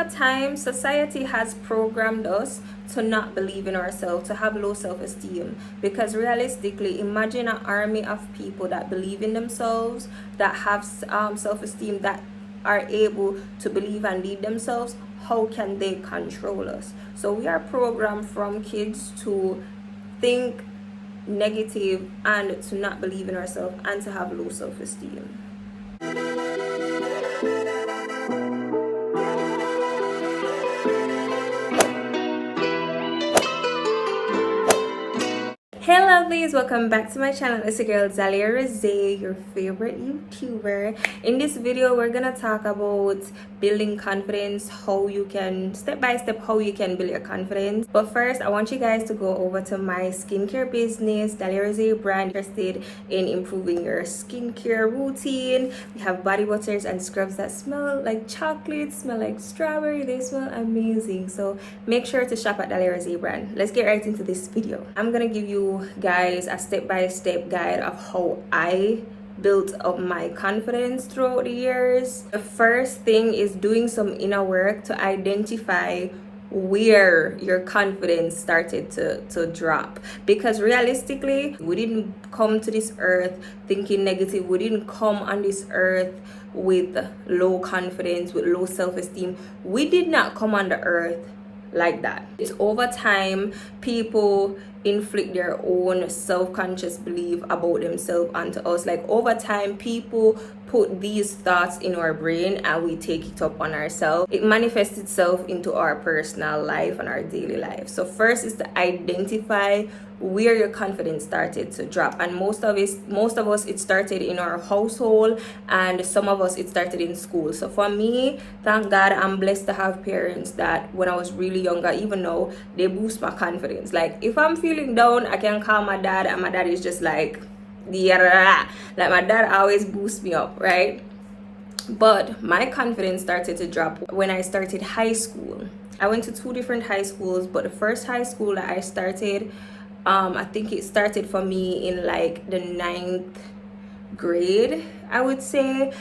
over time, society has programmed us to not believe in ourselves, to have low self-esteem. Because realistically, imagine an army of people that believe in themselves, that have self-esteem, that are able to believe and lead themselves. How can they control us? So we are programmed from kids to think negative and to not believe in ourselves and to have low self-esteem. Hey lovelies, welcome back to my channel. It's your girl Zalia Rose, your favorite YouTuber. In this video, we're gonna talk about building confidence, how you can step by step how you can build your confidence. But first, I want you guys to go over to my skincare business, Zalia Rose brand. Interested in improving your skincare routine? We have body butters and scrubs that smell like chocolate, smell like strawberry. They smell amazing. So make sure to shop at Zalia Rose brand. Let's get right into this video. I'm gonna give you guys a step-by-step guide of how I built up my confidence throughout the years. The first thing is doing some inner work to identify where your confidence started to drop, because realistically we didn't come to this earth thinking negative. We didn't come on this earth with low confidence, with low self-esteem. We did not come on the earth like that. It's over time people inflict their own self-conscious belief about themselves onto us. Like over time people put these thoughts in our brain and we take it up on ourselves. It manifests itself into our personal life and our daily life. So first is to identify where your confidence started to drop, and most of us it started in our household, and some of us it started in school. So for me, thank God, I'm blessed to have parents that when I was really younger, even now, they boost my confidence. Like if I'm feeling down, I can call my dad and my dad is just like, yeah, like my dad always boosts me up, right? But my confidence started to drop when I started high school. I went to 2 different high schools, but the first high school that I started, I think it started for me in like the 9th grade, I would say.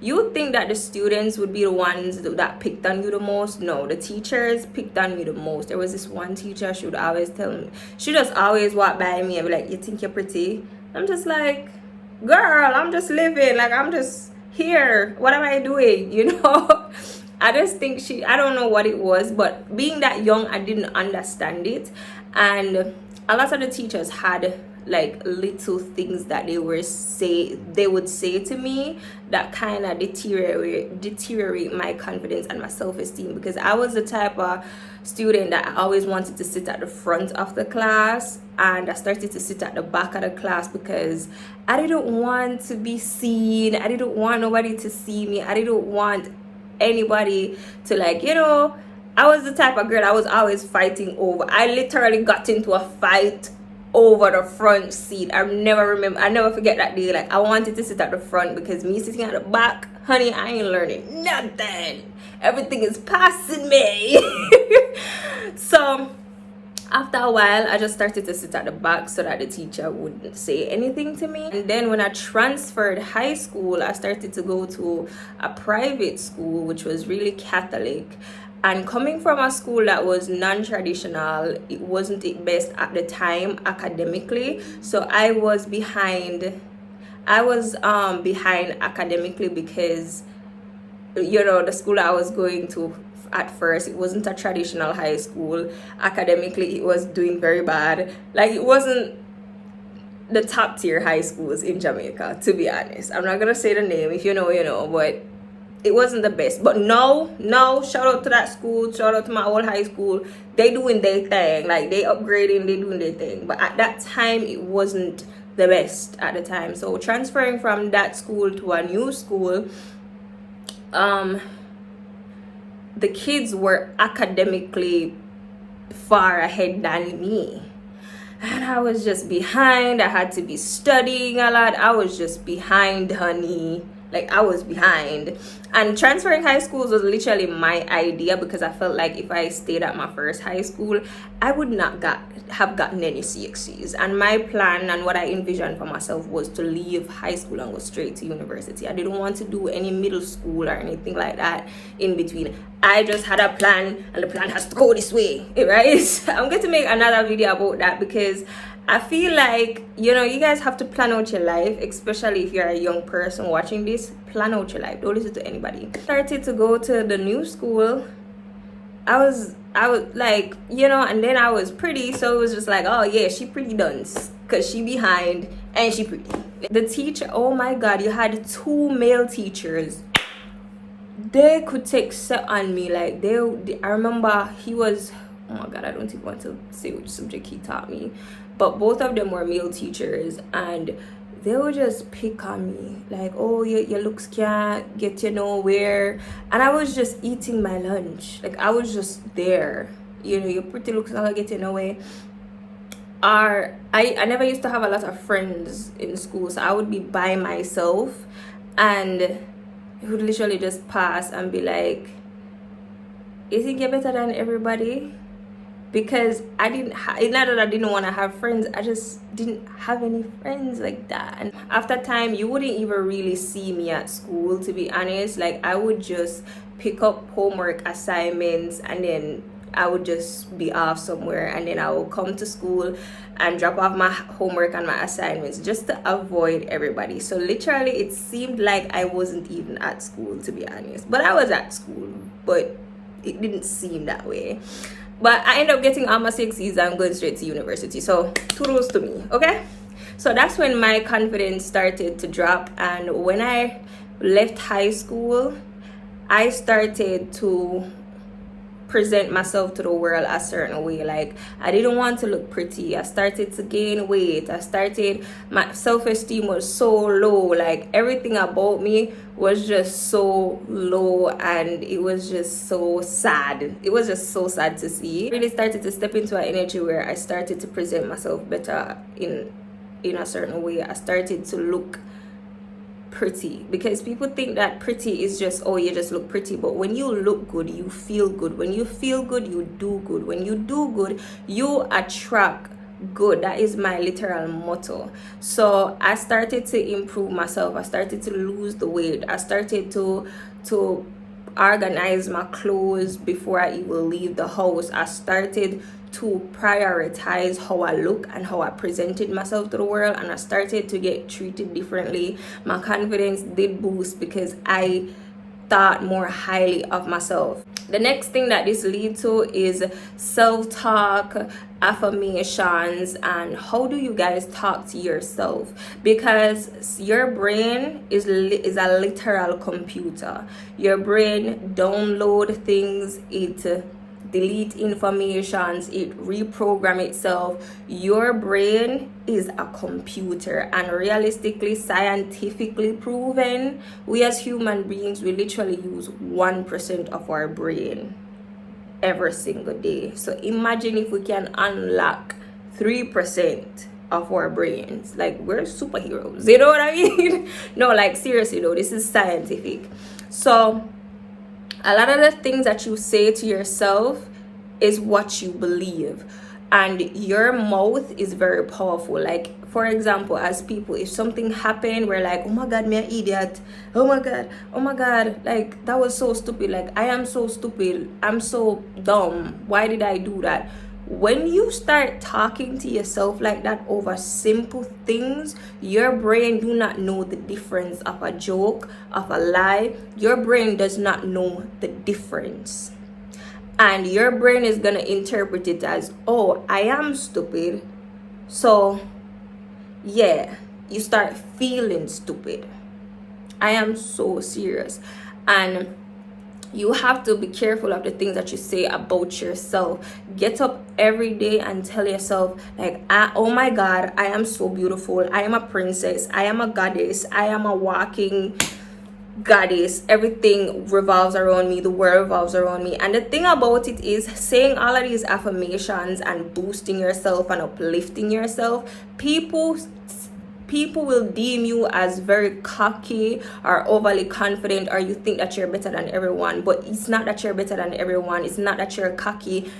You would think that the students would be the ones that picked on you the most. No, the teachers picked on me the most. There was this one teacher, she would always tell me, she just always walk by me and be like, you think you're pretty? I'm just like, girl, I'm just living, like I'm just here, what am I doing, you know? I just think I don't know what it was, but being that young, I didn't understand it. And a lot of the teachers had like little things that they would say to me that kind of deteriorate my confidence and my self-esteem, because I was the type of student that I always wanted to sit at the front of the class, and I started to sit at the back of the class because I didn't want to be seen. I didn't want nobody to see me. I didn't want anybody to, like, you know, I was the type of girl I was always fighting over. I literally got into a fight over the front seat. I never forget that day. Like I wanted to sit at the front because me sitting at the back, honey, I ain't learning nothing. Everything is passing me. So after a while, I just started to sit at the back so that the teacher wouldn't say anything to me. And then when I transferred high school, I started to go to a private school, which was really Catholic. And coming from a school that was non-traditional, it wasn't the best at the time academically. So I was behind academically because, you know, the school I was going to at first, it wasn't a traditional high school. Academically, it was doing very bad. Like it wasn't the top tier high schools in Jamaica, to be honest. I'm not gonna say the name. If you know, you know, but it wasn't the best. But no, shout out to that school, shout out to my old high school. They doing their thing, like they upgrading, they doing their thing. But at that time, it wasn't the best at the time. So transferring from that school to a new school, the kids were academically far ahead than me. And I was just behind. I had to be studying a lot. I was just behind, honey. Like I was behind. And transferring high schools was literally my idea, because I felt like if I stayed at my first high school, I would not have gotten any CXCs. And my plan and what I envisioned for myself was to leave high school and go straight to university. I didn't want to do any middle school or anything like that in between. I just had a plan, and the plan has to go this way, right? I'm going to make another video about that, because I feel like, you know, you guys have to plan out your life, especially if you're a young person watching this. Plan out your life. Don't listen to anybody. Started to go to the new school. I was like, you know, and then I was pretty, so it was just like, oh yeah, she pretty dunce, because she behind and she pretty. The teacher, oh my god, you had 2 male teachers. They could take set on me. Like I remember he was, oh my god, I don't even want to say which subject he taught me, but both of them were male teachers, and they would just pick on me like, oh, your looks can't get you nowhere. And I was just eating my lunch. Like I was just there, you know, your pretty looks not gonna get you nowhere. I never used to have a lot of friends in school, so I would be by myself, and it would literally just pass and be like, you think you're better than everybody? Because I didn't not that I didn't want to have friends, I just didn't have any friends like that. And after time, you wouldn't even really see me at school, to be honest. Like I would just pick up homework assignments, and then I would just be off somewhere, and then I would come to school and drop off my homework and my assignments just to avoid everybody. So literally it seemed like I wasn't even at school, to be honest. But I was at school, but it didn't seem that way. But I ended up getting all my 6Cs and going straight to university. So kudos to me, okay? So that's when my confidence started to drop. And when I left high school, I started to present myself to the world a certain way. Like I didn't want to look pretty. I started to gain weight. My self-esteem was so low. Like everything about me was just so low, and it was just so sad. It was just so sad to see. I really started to step into an energy where I started to present myself better in a certain way. I started to look pretty, because people think that pretty is just, oh, you just look pretty. But when you look good, you feel good. When you feel good, you do good. When you do good, you attract good. That is my literal motto. So I started to improve myself. I started to lose the weight. I started to organize my clothes before I even leave the house. I started to prioritize how I look and how I presented myself to the world, and I started to get treated differently. My confidence did boost because I thought more highly of myself. The next thing that this leads to is self-talk, affirmations, and how do you guys talk to yourself? Because your brain is a literal computer. Your brain download things, it delete informations, it reprogram itself. Your brain is a computer, and realistically, scientifically proven, we as human beings, we literally use 1% of our brain every single day. So imagine if we can unlock 3% of our brains. Like, we're superheroes, you know what I mean? No, like seriously though, this is scientific. So a lot of the things that you say to yourself is what you believe, and your mouth is very powerful. Like, for example, as people, if something happened, we're like, oh my god, me an idiot, oh my god, like that was so stupid, like I am so stupid, I'm so dumb, why did I do that? When you start talking to yourself like that over simple things, your brain do not know the difference of a joke, of a lie. Your brain does not know the difference. And your brain is going to interpret it as, oh, I am stupid. So, yeah, you start feeling stupid. I am so serious. And you have to be careful of the things that you say about yourself. Get up every day and tell yourself, like, oh my god, I am so beautiful, I am a princess, I am a goddess, I am a walking goddess, everything revolves around me, the world revolves around me. And the thing about it is, saying all of these affirmations and boosting yourself and uplifting yourself, people people will deem you as very cocky or overly confident, or you think that you're better than everyone. But it's not that you're better than everyone, it's not that you're cocky.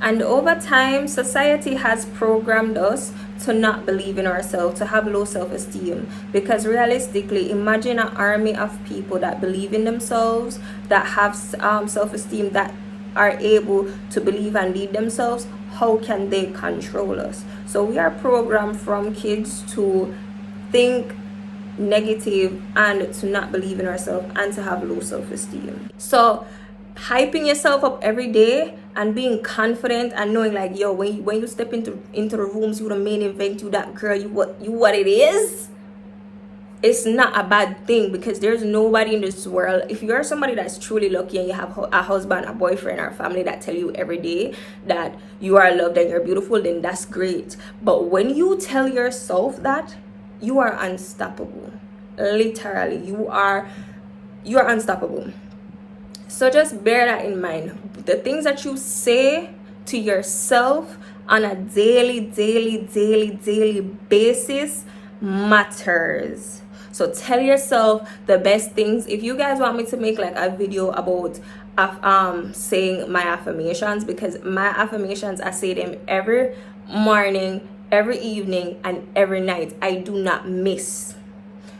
And over time, society has programmed us to not believe in ourselves, to have low self-esteem. Because realistically, imagine an army of people that believe in themselves, that have self-esteem, that are able to believe and lead themselves. How can they control us? So we are programmed from kids to think negative and to not believe in ourselves and to have low self-esteem. So hyping yourself up every day and being confident and knowing like, yo, when you step into the rooms, you the main event, you that girl, you what it is, it's not a bad thing. Because there's nobody in this world, if you're somebody that's truly lucky and you have a husband, a boyfriend, or family that tell you every day that you are loved and you're beautiful, then that's great. But when you tell yourself that, you are unstoppable. Literally, you are unstoppable. So just bear that in mind. The things that you say to yourself on a daily basis matters. So tell yourself the best things. If you guys want me to make like a video about saying my affirmations, because my affirmations, I say them every morning, every evening, and every night. I do not miss.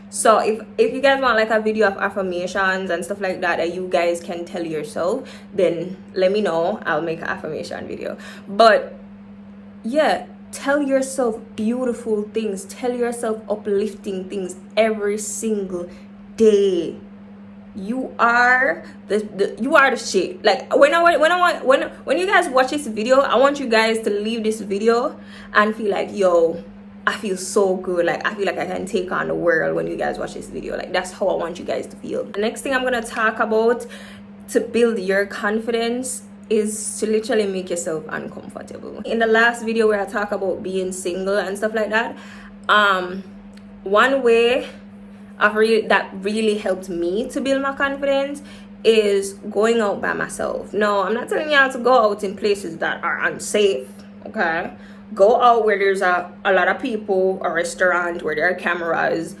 So if you guys want like a video of affirmations and stuff like that you guys can tell yourself, then let me know. I'll make an affirmation video. But yeah, tell yourself beautiful things, tell yourself uplifting things every single day. You are the shit. Like when you guys watch this video, I want you guys to leave this video and feel like, yo, I feel so good. Like I feel like I can take on the world when you guys watch this video. Like that's how I want you guys to feel. The next thing I'm gonna talk about to build your confidence is to literally make yourself uncomfortable. In the last video where I talk about being single and stuff like that, one way that really helped me to build my confidence is going out by myself. No, I'm not telling you how to go out in places that are unsafe, okay? Go out where there's a lot of people, a restaurant where there are cameras.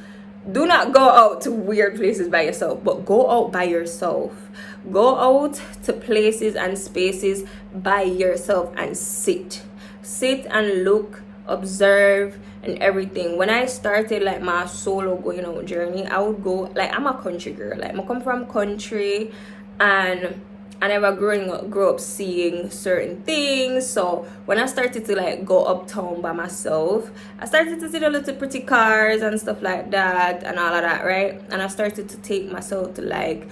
Do not go out to weird places by yourself, but go out by yourself. Go out to places and spaces by yourself and sit and look, observe, and everything. When I started like my solo going out journey, I would go, like, I'm a country girl. Like, I come from country, and I never grew up seeing certain things. So when I started to like go uptown by myself, I started to see the little pretty cars and stuff like that and all of that, right? And I started to take myself to like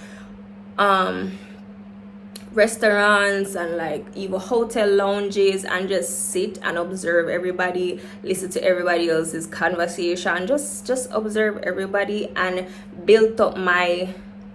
restaurants and like even hotel lounges and just sit and observe everybody, listen to everybody else's conversation, just observe everybody, and build up my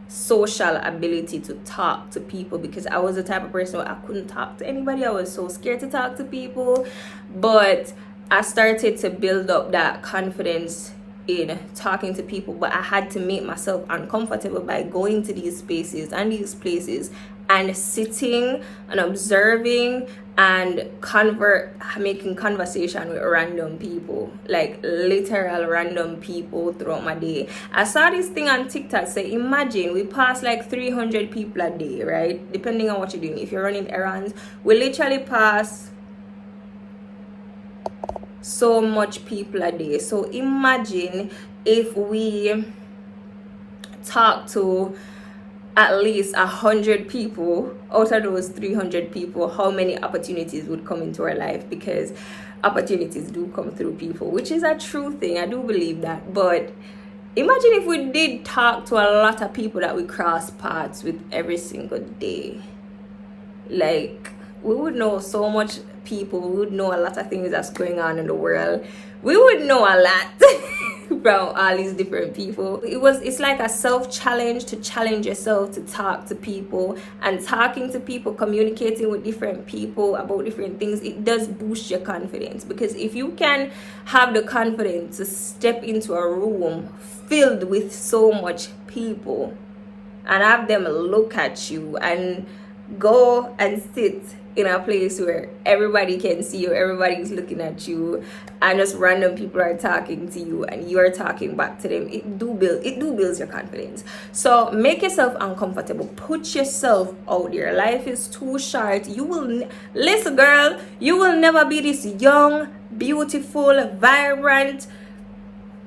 social ability to talk to people, because I was the type of person where I couldn't talk to anybody. I was so scared to talk to people. But I started to build up that confidence in talking to people, but I had to make myself uncomfortable by going to these spaces and these places and sitting and observing and making conversation with random people, like literal random people throughout my day. I saw this thing on TikTok say, imagine we pass like 300 people a day, right? Depending on what you're doing. If you're running errands, we literally pass so much people a day. So imagine if we talk to at least 100 people out of those 300 people, how many opportunities would come into our life? Because opportunities do come through people, which is a true thing. I do believe that. But imagine if we did talk to a lot of people that we cross paths with every single day. Like, we would know so much people. We would know a lot of things that's going on in the world. We would know a lot from all these different people. It's like a self-challenge to challenge yourself to talk to people, and talking to people, communicating with different people about different things, it does boost your confidence. Because if you can have the confidence to step into a room filled with so much people and have them look at you and go and sit in a place where everybody can see you, everybody's looking at you, and just random people are talking to you and you're talking back to them. It do builds your confidence. So make yourself uncomfortable, put yourself out there. Life is too short. You will listen, girl, you will never be this young, beautiful, vibrant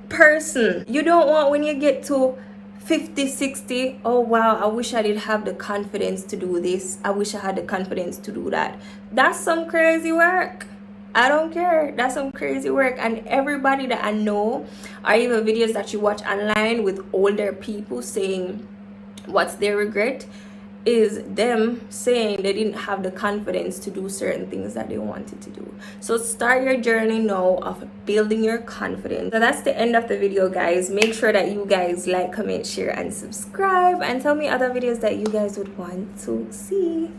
person. You don't want, when you get to 50, 60, oh wow, I wish I did have the confidence to do this, I wish I had the confidence to do that. That's some crazy work. I don't care. That's some crazy work. And everybody that I know, or even videos that you watch online with older people saying what's their regret, is them saying they didn't have the confidence to do certain things that they wanted to do. So start your journey now of building your confidence. So that's the end of the video, guys. Make sure that you guys like, comment, share, and subscribe, and tell me other videos that you guys would want to see.